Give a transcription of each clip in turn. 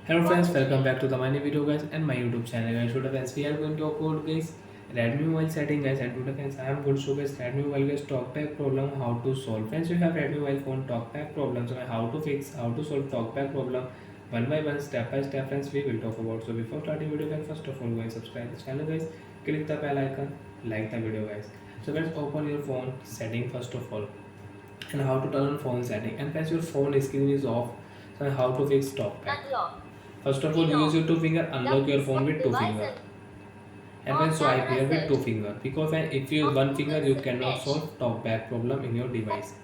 Hello friends, welcome back to the my new video guys and my YouTube channel guys. Today friends we are going to talk about guys Redmi mobile setting guys, and today friends I am going to show guys Redmi mobile guys talkback problem how to solve. Friends, you have Redmi mobile phone talkback problem, so how to fix, how to solve talkback problem one by one, step by step friends we will talk about. So before starting video guys, first of all guys subscribe the channel guys, click the bell icon, like the video guys. So friends, open your phone setting first of all, and how to turn on phone setting, and friends your phone screen is off, so how to fix talkback. First of all, use your two finger, unlock your phone with two finger, and then swipe here with two finger. Because when if you use one finger, you cannot solve talkback problem in your device.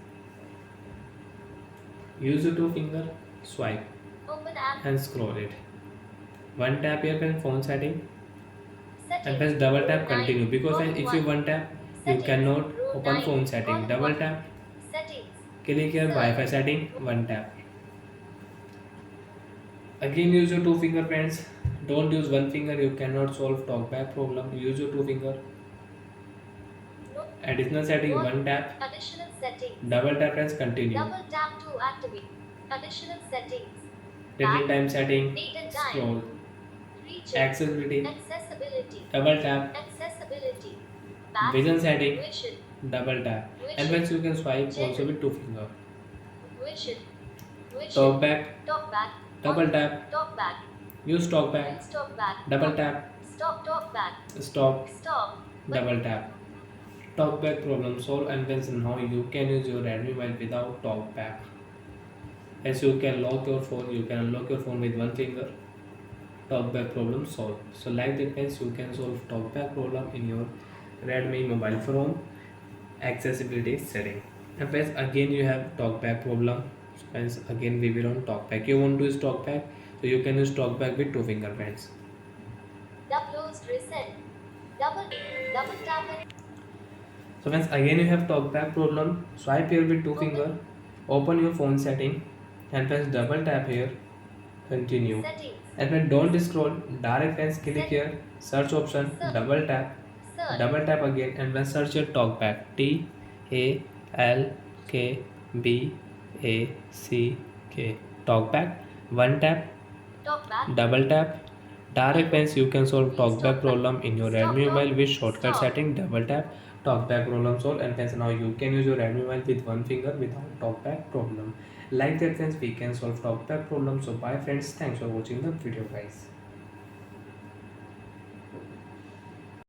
Use your two finger, swipe, and scroll it. One tap here when phone setting, and press double tap continue. Because when if you one tap, you cannot open phone setting. Double tap, click here Wi-Fi setting, one tap. Again use your two finger friends. Don't use one finger, you cannot solve talkback problem. Use your two finger. Additional setting, one tap. Additional settings. Double tap and continue. Double tap to activate. Additional settings. Refill time setting. Date and time. Scroll. Reach. Accessibility. Accessibility. Double tap. Accessibility. Vision setting. Vision. Double tap. Vision. And once you can swipe also with two finger. Vision. Vision. Talkback. Talkback. Double tap. Talkback. Use talkback. Talkback. Double tap. Stop talkback. Stop. Stop. Double tap. Talkback problem solved, and then now you can use your Redmi mobile without talkback. As you can lock your phone, you can unlock your phone with one finger. Talkback problem solved. So like that means you can solve talkback problem in your Redmi mobile phone accessibility setting. And friends, again you have talkback problem. So friends, again we will on talkback. You want to use talkback, so you can use talkback with two finger friends. Closed reset. Double tap and So friends, again you have talkback problem. Swipe here with two finger. Open your phone setting and press double tap here. Continue. settings. And when don't scroll, direct press click here. Search option. Double tap. Search. Double tap again, and when search your talkback. TALKBACK. Talkback. One tap. Talkback. Double tap. Direct pens you can solve talkback problem in your Redmi mobile with shortcut setting. Double tap, talkback problem solved, and friends now you can use your Redmi mobile with one finger without talkback problem. Like that friends, we can solve talkback problem. So bye friends, thanks for watching the video guys.